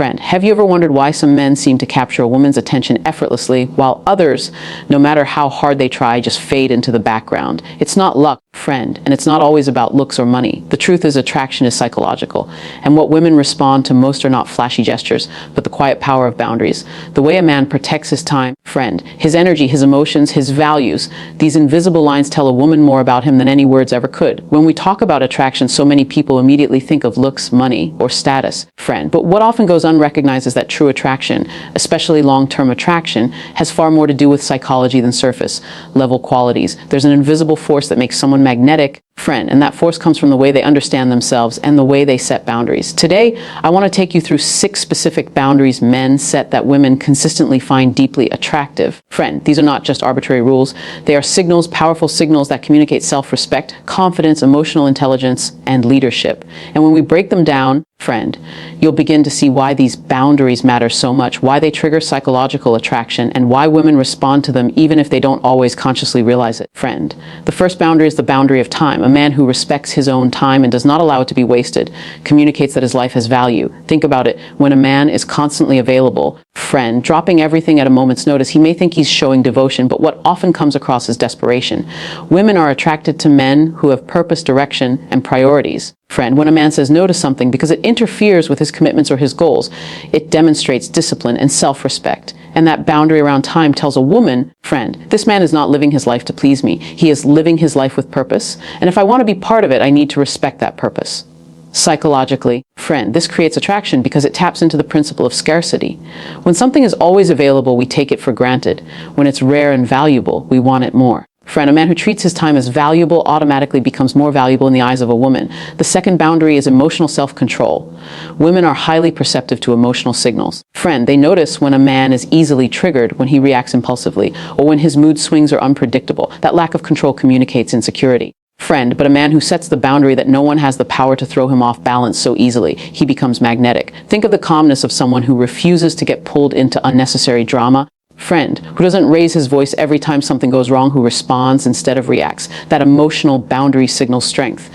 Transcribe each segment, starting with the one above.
Friend, have you ever wondered why some men seem to capture a woman's attention effortlessly, while others, no matter how hard they try, just fade into the background? It's not luck, friend, and it's not always about looks or money. The truth is attraction is psychological, and what women respond to most are not flashy gestures, but the quiet power of boundaries. The way a man protects his time, friend, his energy, his emotions, his values. These invisible lines tell a woman more about him than any words ever could. When we talk about attraction, so many people immediately think of looks, money, or status, friend. But what often goes unrecognized is that true attraction, especially long-term attraction, has far more to do with psychology than surface-level qualities. There's an invisible force that makes someone magnetic, friend, and that force comes from the way they understand themselves and the way they set boundaries. Today, I want to take you through 6 specific boundaries men set that women consistently find deeply attractive. Friend, these are not just arbitrary rules. They are signals, powerful signals that communicate self-respect, confidence, emotional intelligence, and leadership. And when we break them down, friend, you'll begin to see why these boundaries matter so much, why they trigger psychological attraction, and why women respond to them even if they don't always consciously realize it. Friend, the first boundary is the boundary of time. A man who respects his own time and does not allow it to be wasted communicates that his life has value. Think about it. When a man is constantly available, friend, dropping everything at a moment's notice, he may think he's showing devotion, but what often comes across is desperation. Women are attracted to men who have purpose, direction, and priorities. Friend, when a man says no to something because it interferes with his commitments or his goals, it demonstrates discipline and self-respect. And that boundary around time tells a woman, friend, this man is not living his life to please me. He is living his life with purpose. And if I want to be part of it, I need to respect that purpose. Psychologically, friend, this creates attraction because it taps into the principle of scarcity. When something is always available, we take it for granted. When it's rare and valuable, we want it more. Friend, a man who treats his time as valuable automatically becomes more valuable in the eyes of a woman. The second boundary is emotional self-control. Women are highly perceptive to emotional signals. Friend, they notice when a man is easily triggered, when he reacts impulsively, or when his mood swings are unpredictable. That lack of control communicates insecurity. Friend, but a man who sets the boundary that no one has the power to throw him off balance so easily, he becomes magnetic. Think of the calmness of someone who refuses to get pulled into unnecessary drama. Friend, who doesn't raise his voice every time something goes wrong, who responds instead of reacts. That emotional boundary signals strength.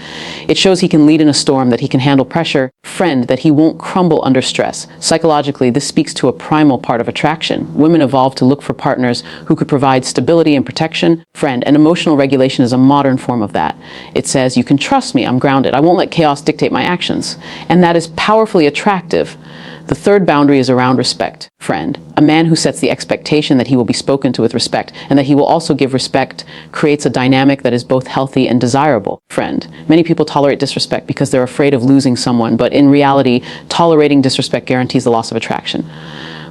It shows he can lead in a storm, that he can handle pressure. Friend, that he won't crumble under stress. Psychologically, this speaks to a primal part of attraction. Women evolved to look for partners who could provide stability and protection. Friend, and emotional regulation is a modern form of that. It says, you can trust me, I'm grounded, I won't let chaos dictate my actions. And that is powerfully attractive. The third boundary is around respect. Friend, a man who sets the expectation that he will be spoken to with respect and that he will also give respect creates a dynamic that is both healthy and desirable. Friend, many people tolerate disrespect because they're afraid of losing someone, but in reality, tolerating disrespect guarantees the loss of attraction.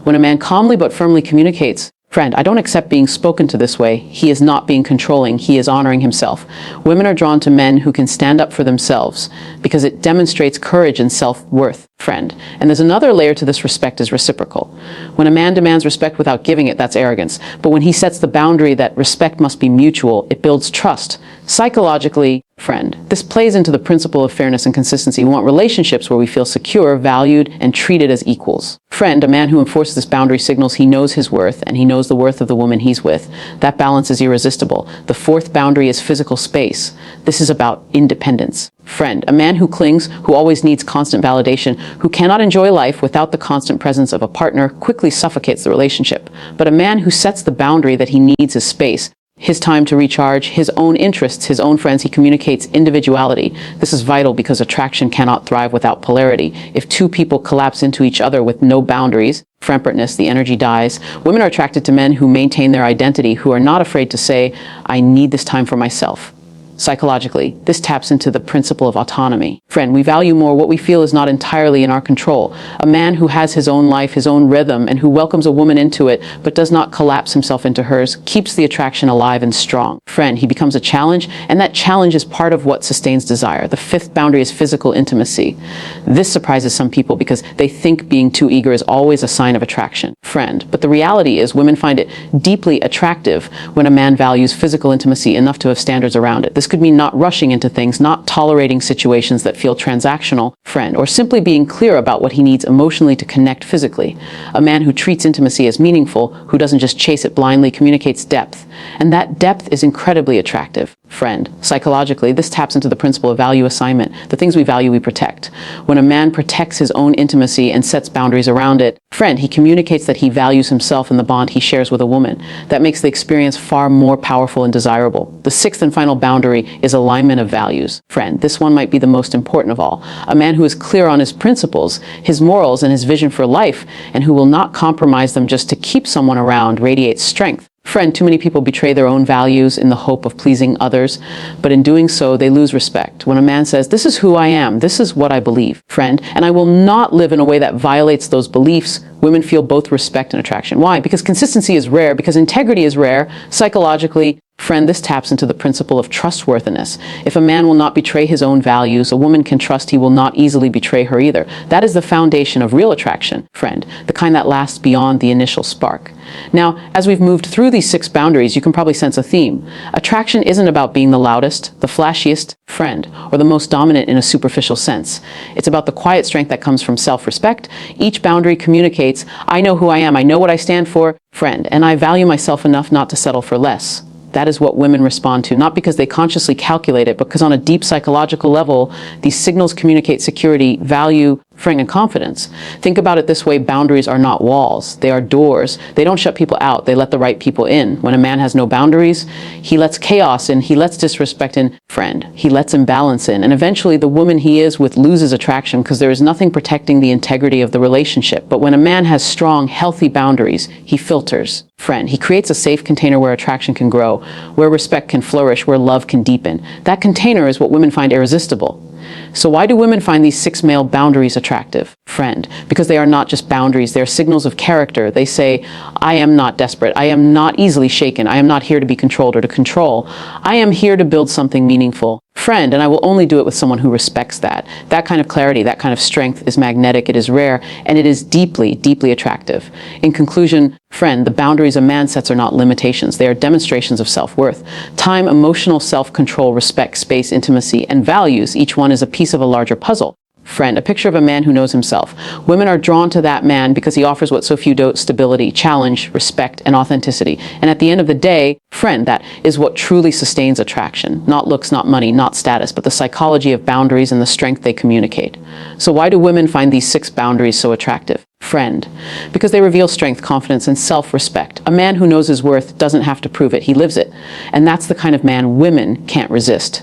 When a man calmly but firmly communicates, friend, I don't accept being spoken to this way, he is not being controlling, he is honoring himself. Women are drawn to men who can stand up for themselves because it demonstrates courage and self-worth. Friend. And there's another layer to this: respect is reciprocal. When a man demands respect without giving it, that's arrogance. But when he sets the boundary that respect must be mutual, it builds trust. Psychologically, friend, this plays into the principle of fairness and consistency. We want relationships where we feel secure, valued, and treated as equals. Friend, a man who enforces this boundary signals he knows his worth and he knows the worth of the woman he's with. That balance is irresistible. The fourth boundary is physical space. This is about independence. Friend, a man who clings, who always needs constant validation, who cannot enjoy life without the constant presence of a partner, quickly suffocates the relationship. But a man who sets the boundary that he needs his space, his time to recharge, his own interests, his own friends, he communicates individuality. This is vital because attraction cannot thrive without polarity. If two people collapse into each other with no boundaries, fremperness, the energy dies. Women are attracted to men who maintain their identity, who are not afraid to say, I need this time for myself. Psychologically, this taps into the principle of autonomy. Friend, we value more what we feel is not entirely in our control. A man who has his own life, his own rhythm, and who welcomes a woman into it, but does not collapse himself into hers, keeps the attraction alive and strong. Friend, he becomes a challenge, and that challenge is part of what sustains desire. The fifth boundary is physical intimacy. This surprises some people because they think being too eager is always a sign of attraction. friend. But the reality is women find it deeply attractive when a man values physical intimacy enough to have standards around it. This could mean not rushing into things, not tolerating situations that feel transactional, friend, or simply being clear about what he needs emotionally to connect physically. A man who treats intimacy as meaningful, who doesn't just chase it blindly, communicates depth. And that depth is incredibly attractive. Friend. Psychologically, this taps into the principle of value assignment. The things we value, we protect. When a man protects his own intimacy and sets boundaries around it, friend, he communicates that he values himself and the bond he shares with a woman. That makes the experience far more powerful and desirable. The sixth and final boundary is alignment of values. Friend, this one might be the most important of all. A man who is clear on his principles, his morals, and his vision for life, and who will not compromise them just to keep someone around, radiates strength. Friend, too many people betray their own values in the hope of pleasing others, but in doing so, they lose respect. When a man says, "This is who I am, this is what I believe, friend, and I will not live in a way that violates those beliefs," women feel both respect and attraction. Why? Because consistency is rare, because integrity is rare. Psychologically, friend, this taps into the principle of trustworthiness. If a man will not betray his own values, a woman can trust he will not easily betray her either. That is the foundation of real attraction, friend, the kind that lasts beyond the initial spark. Now, as we've moved through these 6 boundaries, you can probably sense a theme. Attraction isn't about being the loudest, the flashiest, friend, or the most dominant in a superficial sense. It's about the quiet strength that comes from self-respect. Each boundary communicates, I know who I am, I know what I stand for, friend, and I value myself enough not to settle for less. That is what women respond to, not because they consciously calculate it, but because on a deep psychological level, these signals communicate security, value, friend, and confidence. Think about it this way: boundaries are not walls, they are doors. They don't shut people out, they let the right people in. When a man has no boundaries, he lets chaos in, he lets disrespect in, friend. He lets imbalance in, and eventually the woman he is with loses attraction because there is nothing protecting the integrity of the relationship. But when a man has strong, healthy boundaries, he filters, friend. He creates a safe container where attraction can grow, where respect can flourish, where love can deepen. That container is what women find irresistible. So why do women find these 6 male boundaries attractive? Friend, because they are not just boundaries, they are signals of character. They say, I am not desperate, I am not easily shaken, I am not here to be controlled or to control. I am here to build something meaningful. Friend, and I will only do it with someone who respects that. That kind of clarity, that kind of strength is magnetic, it is rare, and it is deeply, deeply attractive. In conclusion, friend, the boundaries a man sets are not limitations. They are demonstrations of self-worth. Time, emotional self-control, respect, space, intimacy, and values. Each one is a piece of a larger puzzle. Friend, a picture of a man who knows himself. Women are drawn to that man because he offers what so few do: stability, challenge, respect, and authenticity. And at the end of the day, friend, that is what truly sustains attraction. Not looks, not money, not status, but the psychology of boundaries and the strength they communicate. So why do women find these 6 boundaries so attractive? Friend, because they reveal strength, confidence, and self-respect. A man who knows his worth doesn't have to prove it, he lives it. And that's the kind of man women can't resist.